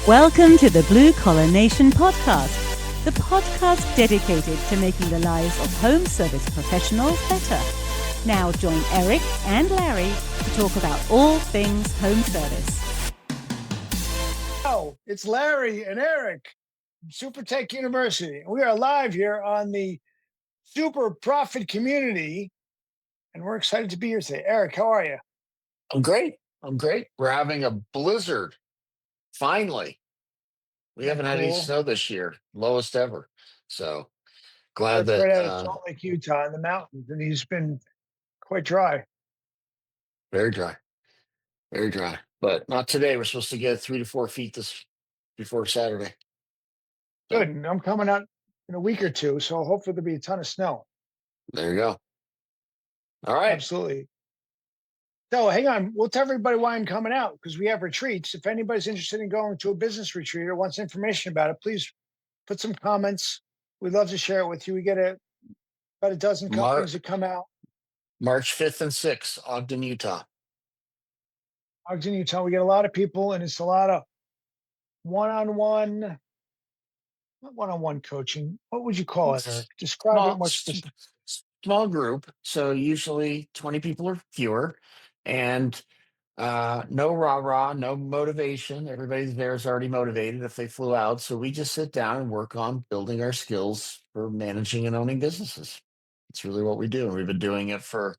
Welcome to the Blue Collar Nation podcast, the podcast dedicated to making the lives of home service professionals better. Now join Eric and Larry to talk about all things home service. Oh, it's Larry and Eric from Super Tech University. We are live here on the Super Profit Community, and we're excited to be here today. Eric, how are you? I'm great. We're having a blizzard. Finally. We haven't had any snow this year, lowest ever. So glad Eric's that right out of Salt Lake, Utah in the mountains, and he's been quite dry. very dry. Very dry. But not today. We're supposed to get 3 to 4 feet this before Saturday. So, Good. And I'm coming out in a week or two, so hopefully there'll be a ton of snow. there you go. All right. Absolutely. So hang on, we'll tell everybody why I'm coming out because we have retreats. If anybody's interested in going to a business retreat or wants information about it, please put some comments. We'd love to share it with you. We get about a dozen companies that come out. March 5th and 6th, Ogden, Utah. Ogden, Utah. We get a lot of people, and it's a lot of one-on-one, not one-on-one coaching. What would you call it, Eric? Describe it more specifically. Small group. So usually 20 people or fewer. And no rah-rah, no motivation. Everybody there is already motivated if they flew out. So we just sit down and work on building our skills for managing and owning businesses. It's really what we do. And we've been doing it for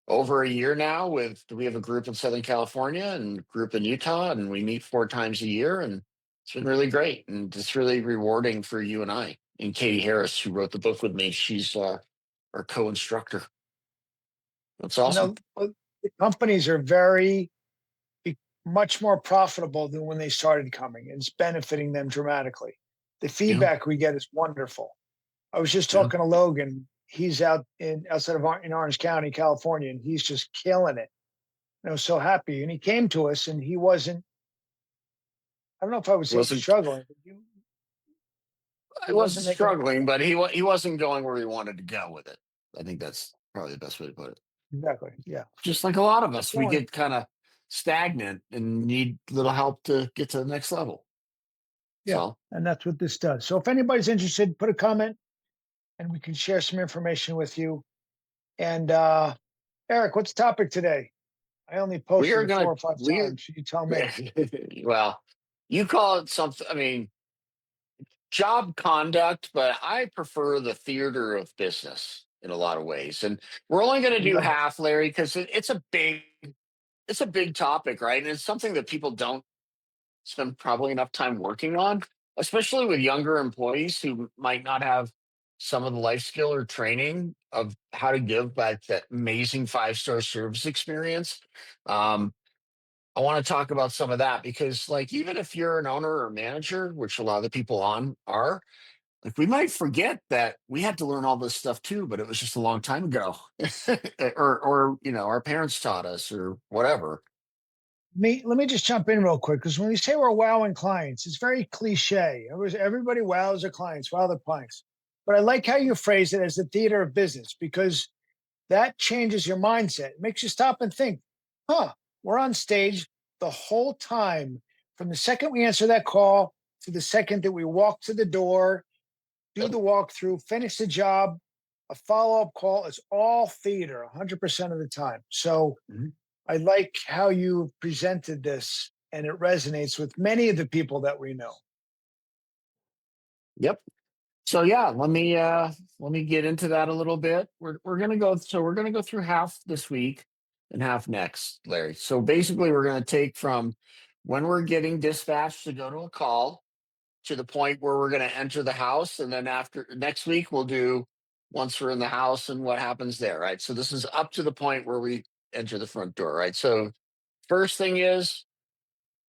over a year now. We have a group in Southern California and a group in Utah, and we meet 4 times a year. And it's been really great. And it's really rewarding for you and I. And Katie Harris, who wrote the book with me, she's our co-instructor. That's awesome. The companies are very much more profitable than when they started coming. It's benefiting them dramatically. The feedback we get is wonderful. I was just talking to Logan. He's out outside of in Orange County, California, and he's just killing it. And I was so happy. And he came to us, and he wasn't. I don't know if I was struggling. I wasn't struggling, but he wasn't going where he wanted to go with it. I think that's probably the best way to put it. Exactly. Yeah. Just like a lot of us, we get kind of stagnant and need a little help to get to the next level. Yeah. So, and that's what this does. So if anybody's interested, put a comment and we can share some information with you. And Eric, what's the topic today? I only posted it 4 or 5 times. You tell me. Well, you call it something. I mean, job conduct, but I prefer the theater of business in a lot of ways. And we're only going to do half, Larry, because it's a big topic, right? And it's something that people don't spend probably enough time working on, especially with younger employees who might not have some of the life skill or training of how to give back that amazing 5-star service experience. I want to talk about some of that because, like, even if you're an owner or manager, which a lot of the people on are, like, we might forget that we had to learn all this stuff too, but it was just a long time ago, or our parents taught us or whatever. Let me just jump in real quick because when we say we're wowing clients, it's very cliche. Everybody wows their clients, wow their clients. But I like how you phrase it as the theater of business because that changes your mindset. It makes you stop and think, we're on stage the whole time from the second we answer that call to the second that we walk to the door, do the walkthrough, finish the job, a follow-up call. It's all theater 100% of the time. So I like how you presented this, and it resonates with many of the people that we know. Yep. So yeah, let me get into that a little bit. We're gonna go through half this week and half next, Larry. So basically, we're gonna take from when we're getting dispatched to go to a call to the point where we're gonna enter the house, and then after next week we'll do once we're in the house and what happens there, right? So this is up to the point where we enter the front door, right? So first thing is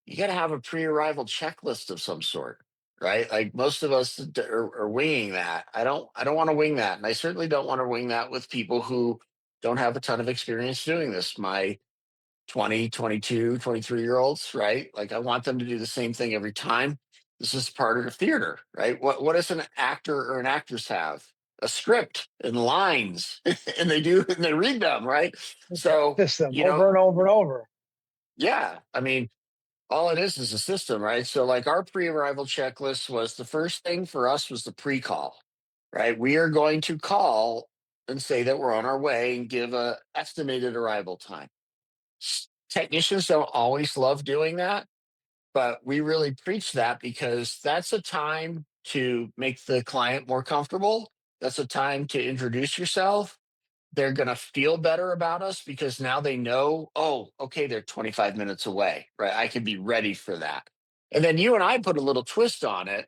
you got to have a pre-arrival checklist of some sort, right? Like most of us are winging that. I don't want to wing that, and I certainly don't want to wing that with people who don't have a ton of experience doing this. My 20, 22, 23 year olds, right? Like I want them to do the same thing every time. This is part of the theater, right? What does an actor or an actress have? A script and lines, and they read them, right? So System over and over and over. Yeah, I mean, All it is a system, right? So like our pre-arrival checklist was the first thing for us was the pre-call, right? We are going to call and say that we're on our way and give a estimated arrival time. Technicians don't always love doing that, but we really preach that because that's a time to make the client more comfortable. That's a time to introduce yourself. They're going to feel better about us because now they know, oh, okay, they're 25 minutes away, right? I can be ready for that. And then you and I put a little twist on it.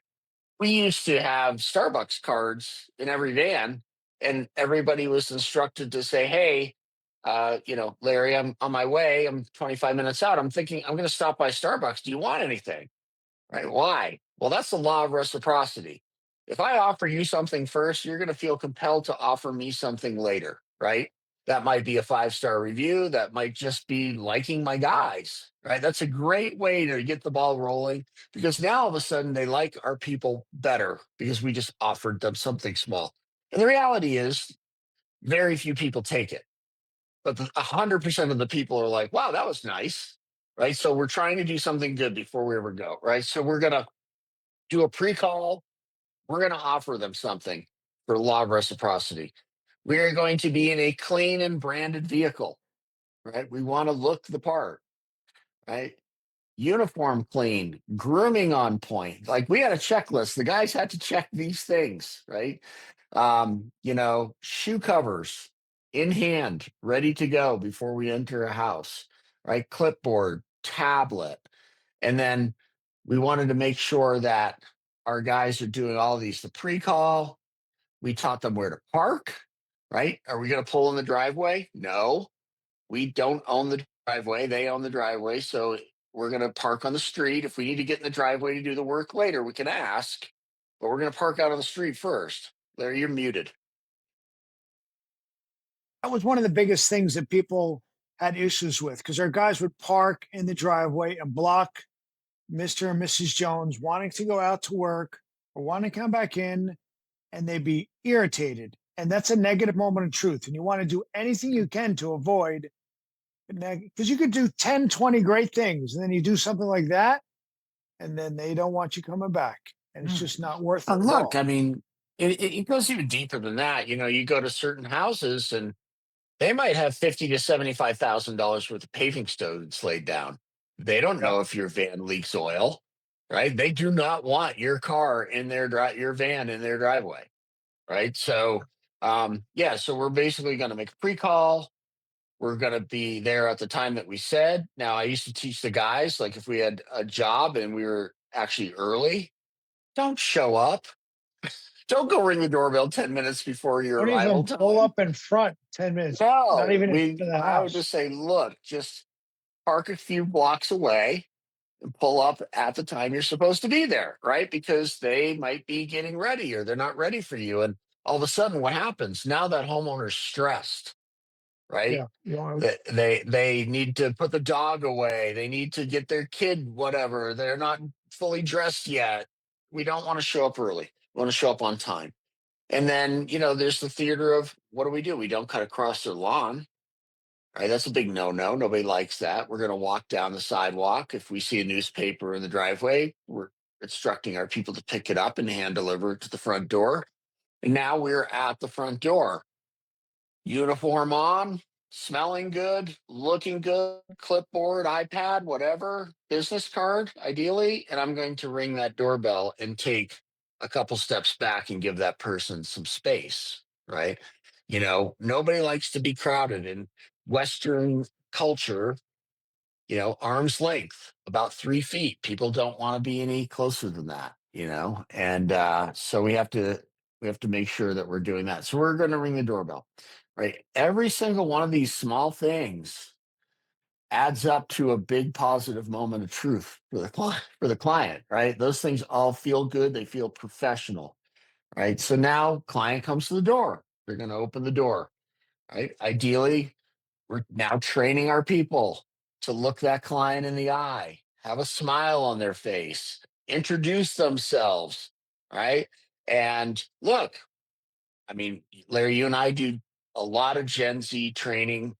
We used to have Starbucks cards in every van, and everybody was instructed to say, hey, Larry, I'm on my way. I'm 25 minutes out. I'm thinking I'm going to stop by Starbucks. Do you want anything? Right? Why? Well, that's the law of reciprocity. If I offer you something first, you're going to feel compelled to offer me something later, right? That might be a 5-star review. That might just be liking my guys, right? That's a great way to get the ball rolling because now all of a sudden they like our people better because we just offered them something small. And the reality is, very few people take it, but 100% of the people are like, wow, that was nice, right? So we're trying to do something good before we ever go, right? So we're going to do a pre-call. We're going to offer them something for law of reciprocity. We are going to be in a clean and branded vehicle, right? We want to look the part, right? Uniform clean, grooming on point. Like we had a checklist. The guys had to check these things, right? Shoe covers in hand, ready to go before we enter a house, right? Clipboard, tablet. And then we wanted to make sure that our guys are doing all of these. The pre-call, we taught them where to park, right? Are we going to pull in the driveway? No, we don't own the driveway. They own the driveway. So we're going to park on the street. If we need to get in the driveway to do the work later, we can ask, but we're going to park out on the street first. Larry, you're muted. That was one of the biggest things that people had issues with because our guys would park in the driveway and block Mr. and Mrs. Jones wanting to go out to work or wanting to come back in, and they'd be irritated. And that's a negative moment of truth. And you want to do anything you can to avoid, because you could do 10, 20 great things, and then you do something like that, and then they don't want you coming back. And it's just not worth it. And At look, all. I mean, it goes even deeper than that. You go to certain houses and they might have $50,000 to $75,000 worth of paving stones laid down. They don't Yep. know if your van leaks oil, right? They do not want your car in your van in their driveway, right? So, so we're basically going to make a pre-call. We're going to be there at the time that we said. Now, I used to teach the guys, like if we had a job and we were actually early, don't show up. Don't go ring the doorbell 10 minutes before your Don't arrival even pull time. up in front 10 minutes, not No, even in front of the I would house. just say, look, just park a few blocks away and pull up at the time you're supposed to be there, right? Because they might be getting ready or they're not ready for you. And all of a sudden, what happens? Now that homeowner's stressed, right? Yeah. You want They need to put the dog away. They need to get their kid, whatever. They're not fully dressed yet. We don't want to show up early. We want to show up on time. And then, there's the theater of what do? We don't cut across their lawn, right? That's a big no. Nobody likes that. We're going to walk down the sidewalk. If we see a newspaper in the driveway, we're instructing our people to pick it up and hand deliver it to the front door. And now we're at the front door. Uniform on, smelling good, looking good, clipboard, iPad, whatever, business card, ideally. And I'm going to ring that doorbell and take a couple steps back and give that person some space, right? Nobody likes to be crowded in Western culture, arm's length, about 3 feet. People don't want to be any closer than that. And so we have to make sure that we're doing that. So we're going to ring the doorbell, right? Every single one of these small things adds up to a big positive moment of truth for the client, right? Those things all feel good. They feel professional, right? So now client comes to the door. They're going to open the door, right? Ideally, we're now training our people to look that client in the eye, have a smile on their face, introduce themselves, right? And look, I mean, Larry, you and I do a lot of Gen Z training.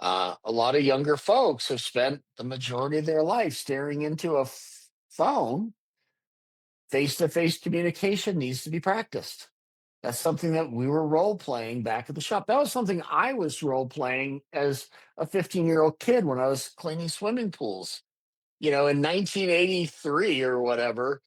A lot of younger folks have spent the majority of their life staring into a phone. Face-to-face communication needs to be practiced. That's something that we were role playing back at the shop. That was something I was role playing as a 15-year-old kid when I was cleaning swimming pools. In 1983 or whatever,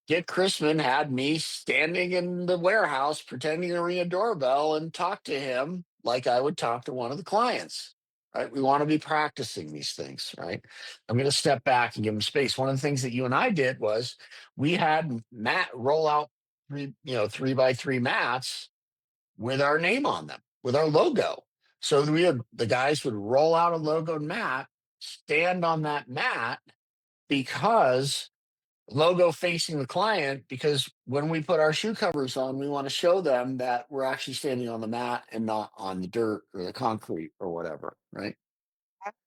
Dick Chrisman had me standing in the warehouse pretending to ring a doorbell and talk to him like I would talk to one of the clients. Right? We want to be practicing these things, right? I'm going to step back and give them space. One of the things that you and I did was we had Matt roll out 3x3 mats with our name on them, with our logo. So the guys would roll out a logo mat, stand on that mat because logo facing the client, because when we put our shoe covers on, we want to show them that we're actually standing on the mat and not on the dirt or the concrete or whatever, right?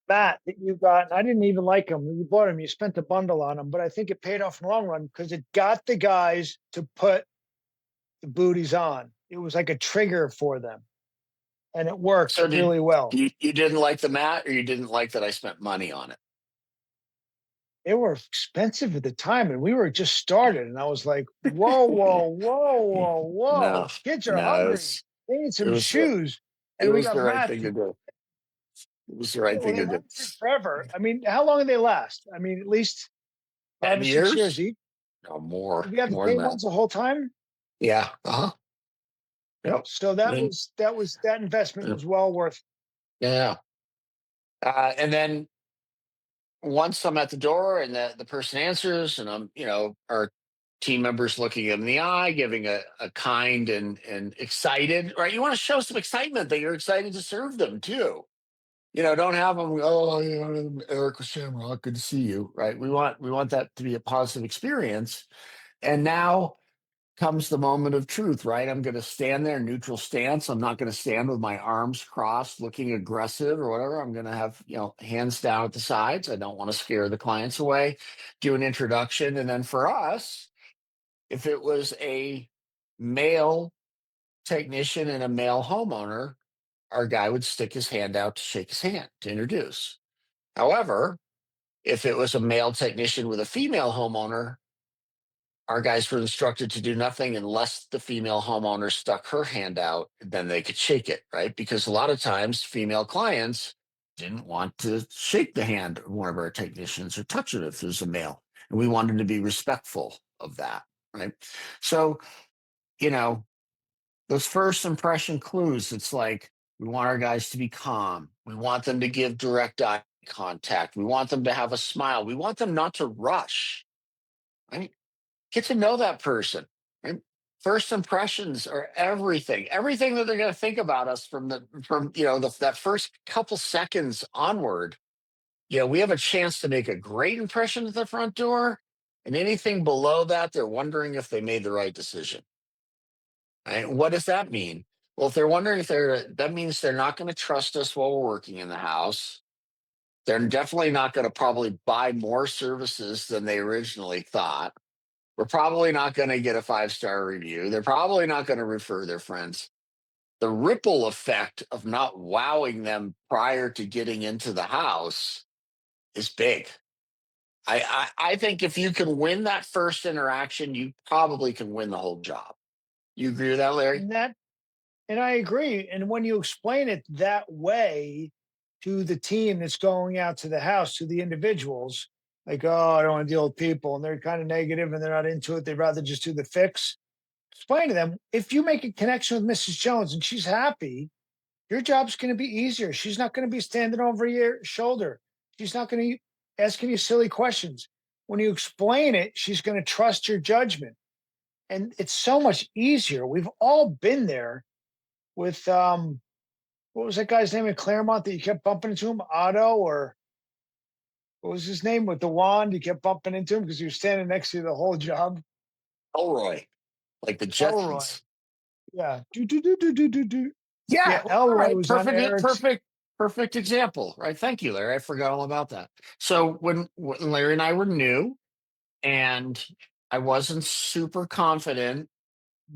That you got, I didn't even like them. You bought them, you spent a bundle on them, but I think it paid off in the long run because it got the guys to put the booties on. It was like a trigger for them, and it worked So really well. you didn't like the mat, or you didn't like that I spent money on it? They were expensive at the time, and we were just started. And I was like, "Whoa, whoa, whoa, whoa, whoa! No, Kids are no, hungry. They need it some was the shoes." it And we was got the right mats. thing to do. It was the Yeah, right well, thing they to do. lasted forever. I mean, how long did they last? I mean, at least 10 5 or 6 years years? each. No, more, Did we have the more than same that. ones the whole time? Yeah. Uh-huh. Yep. So Then, that investment yeah. was well worth. Yeah. And then once I'm at the door and the person answers, and our team members looking him in the eye, giving a kind and excited, right? You want to show some excitement that you're excited to serve them too. Don't have them, oh, Eric Shamrock, good to see you, right? We want that to be a positive experience. And now comes the moment of truth, right? I'm going to stand there, neutral stance. I'm not going to stand with my arms crossed, looking aggressive or whatever. I'm going to have, hands down at the sides. I don't want to scare the clients away. Do an introduction. And then for us, if it was a male technician and a male homeowner, our guy would stick his hand out to shake his hand to introduce. However, if it was a male technician with a female homeowner, our guys were instructed to do nothing unless the female homeowner stuck her hand out, then they could shake it, right? Because a lot of times female clients didn't want to shake the hand of one of our technicians or touch it if there's a male. And we wanted to be respectful of that, right? So, those first impression clues, it's like we want our guys to be calm. We want them to give direct eye contact. We want them to have a smile. We want them not to rush, right? Get to know that person. Right? First impressions are everything. Everything that they're going to think about us from that first couple seconds onward. We have a chance to make a great impression at the front door, and anything below that, they're wondering if they made the right decision. Right? What does that mean? Well, if they're wondering that means they're not going to trust us while we're working in the house. They're definitely not going to probably buy more services than they originally thought. We're probably not going to get a 5-star review. They're probably not going to refer their friends. The ripple effect of not wowing them prior to getting into the house is big. I think if you can win that first interaction, you probably can win the whole job. You agree with that, Larry? And I agree. And when you explain it that way to the team that's going out to the house, to the individuals, like, oh, I don't want to deal with people, and they're kind of negative and they're not into it. They'd rather just do the fix. Explain to them, if you make a connection with Mrs. Jones and she's happy, your job's going to be easier. She's not going to be standing over your shoulder. She's not going to be asking you silly questions. When you explain it, she's going to trust your judgment. And it's so much easier. We've all been there with what was that guy's name in Claremont that you kept bumping into him? Otto, or what was his name with the wand? You kept bumping into him because he was standing next to you the whole job. Elroy, like the Elroy. Jetsons. Yeah. Do. Yeah, Yeah, well, all Elroy right. was on Eric's. Perfect example, right? Thank you, Larry. I forgot all about that. So when Larry and I were new, and I wasn't super confident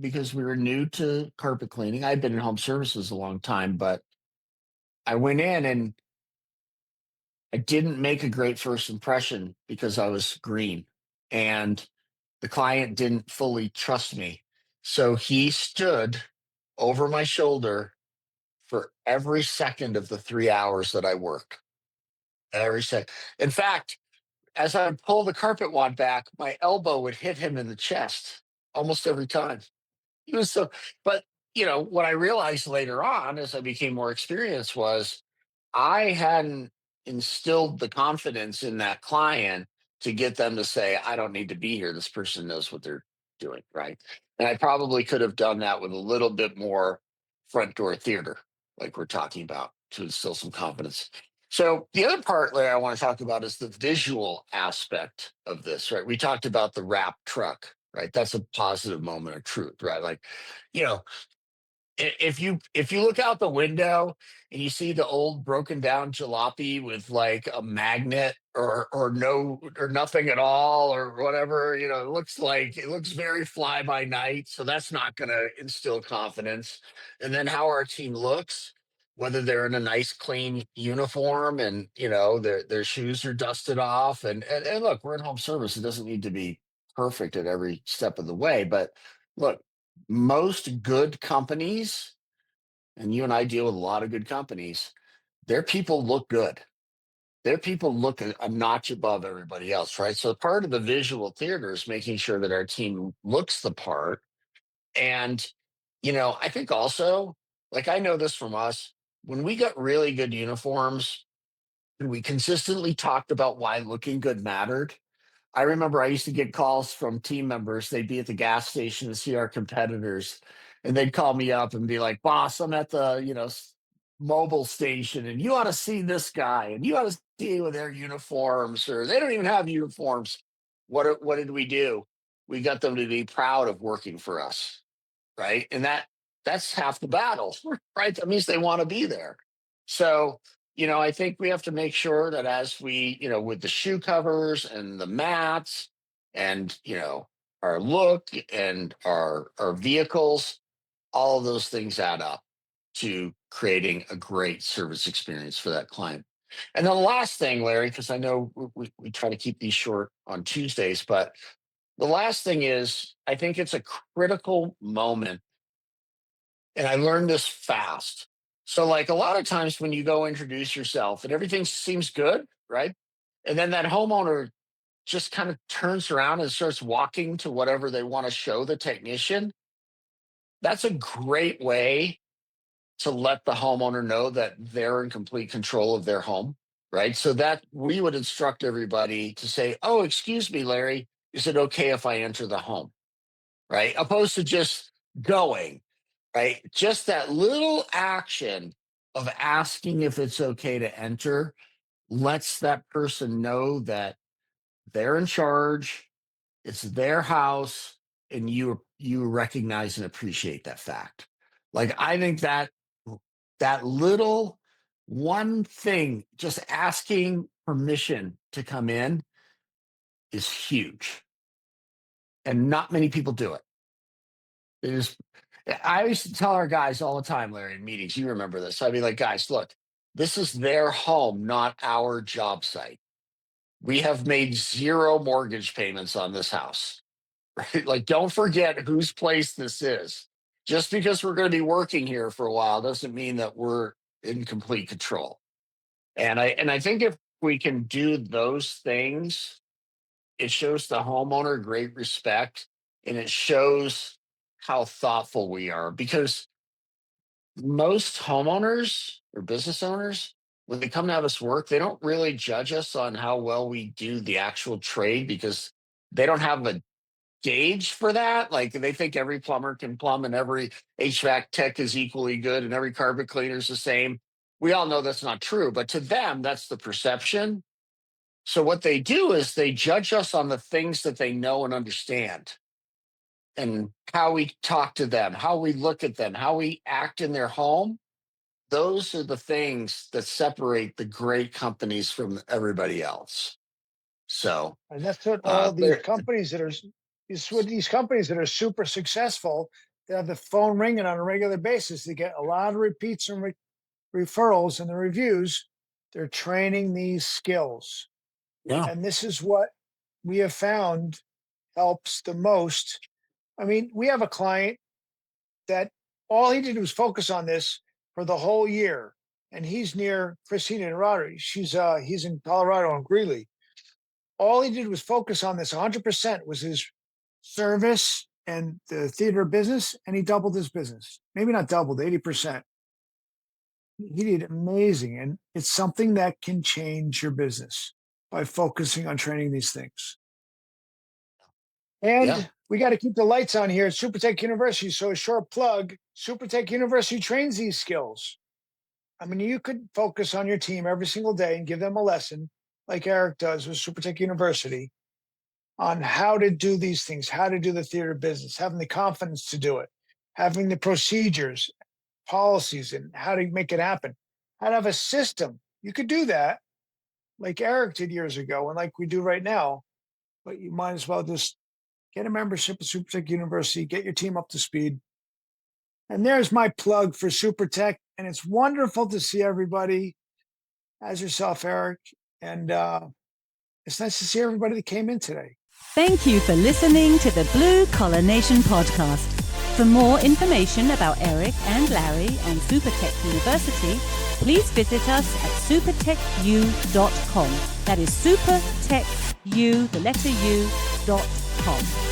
because we were new to carpet cleaning. I'd been in home services a long time, but I went in and I didn't make a great first impression because I was green, and the client didn't fully trust me. So he stood over my shoulder for every second of the 3 hours that I worked. Every second. In fact, as I would pull the carpet wad back, my elbow would hit him in the chest almost every time. He was so, but what I realized later on as I became more experienced was I hadn't instilled the confidence in that client to get them to say, I don't need to be here. This person knows what they're doing. Right. And I probably could have done that with a little bit more front door theater, like we're talking about, to instill some confidence. So the other part, Larry, I want to talk about is the visual aspect of this, right? We talked about the wrap truck, right? That's a positive moment of truth, right? Like, you know, if you look out the window and you see the old broken down jalopy with like a magnet or no or nothing at all or whatever, it looks very fly by night. So that's not going to instill confidence. And then how our team looks, whether they're in a nice clean uniform and their shoes are dusted off, and look, we're in home service. It doesn't need to be perfect at every step of the way, but look, most good companies, and you and I deal with a lot of good companies, their people look good. Their people look a notch above everybody else, right? So part of the visual theater is making sure that our team looks the part. And, I think also, like I know this from us, when we got really good uniforms and we consistently talked about why looking good mattered. I remember I used to get calls from team members. They'd be at the gas station to see our competitors, and they'd call me up and be like, "Boss, I'm at the mobile station, and you ought to see this guy, and you ought to see with their uniforms, or they don't even have uniforms." What did we do? We got them to be proud of working for us, right? And that's half the battle, right? That means they want to be there. So, I think we have to make sure that as we, with the shoe covers and the mats and, our look and our vehicles, all of those things add up to creating a great service experience for that client. And then the last thing, Larry, because I know we try to keep these short on Tuesdays, but the last thing is I think it's a critical moment, and I learned this fast. So, like a lot of times when you go introduce yourself and everything seems good, right? And then that homeowner just kind of turns around and starts walking to whatever they want to show the technician. That's a great way to let the homeowner know that they're in complete control of their home, right? So that we would instruct everybody to say, "Oh, excuse me, Larry, is it okay if I enter the home?" Right? Opposed to just going, right? Just that little action of asking if it's okay to enter lets that person know that they're in charge, it's their house, and you recognize and appreciate that fact. Like I think that little one thing, just asking permission to come in, is huge. And not many people do it. It is. I used to tell our guys all the time, Larry, in meetings. You remember this? I'd be like, "Guys, look, this is their home, not our job site. We have made zero mortgage payments on this house. Right? Like, don't forget whose place this is. Just because we're going to be working here for a while doesn't mean that we're in complete control." And I think if we can do those things, it shows the homeowner great respect, and it shows how thoughtful we are, because most homeowners or business owners, when they come to have us work, they don't really judge us on how well we do the actual trade, because they don't have a gauge for that. Like they think every plumber can plumb and every HVAC tech is equally good and every carpet cleaner is the same. We all know that's not true, but to them, that's the perception. So what they do is they judge us on the things that they know and understand, and how we talk to them, how we look at them, how we act in their home. Those are the things that separate the great companies from everybody else. So, And that's what all these there, companies that are is with these companies that are super successful. They have the phone ringing on a regular basis. They get a lot of repeats and referrals and the reviews They're training these skills. Yeah. And this is what we have found helps the most. I mean, we have a client that all he did was focus on this for the whole year. And he's near Christina and Roderick. He's in Colorado in Greeley. All he did was focus on this 100% was his service and the theater business, and he doubled his business. Maybe not doubled, 80%. He did amazing. And it's something that can change your business by focusing on training these things. Yeah. And we got to keep the lights on here at SuperTech University. So a short plug, SuperTech University trains these skills. I mean, you could focus on your team every single day and give them a lesson like Eric does with SuperTech University on how to do these things, how to do the theater business, having the confidence to do it, having the procedures, policies, and how to make it happen, how to have a system. You could do that like Eric did years ago and like we do right now, but you might as well just get a membership at SuperTech University, get your team up to speed. And there's my plug for SuperTech. And it's wonderful to see everybody as yourself, Eric. And it's nice to see everybody that came in today. Thank you for listening to the Blue Collar Nation podcast. For more information about Eric and Larry and SuperTech University, please visit us at supertechu.com. That is supertechu, the letter U.com.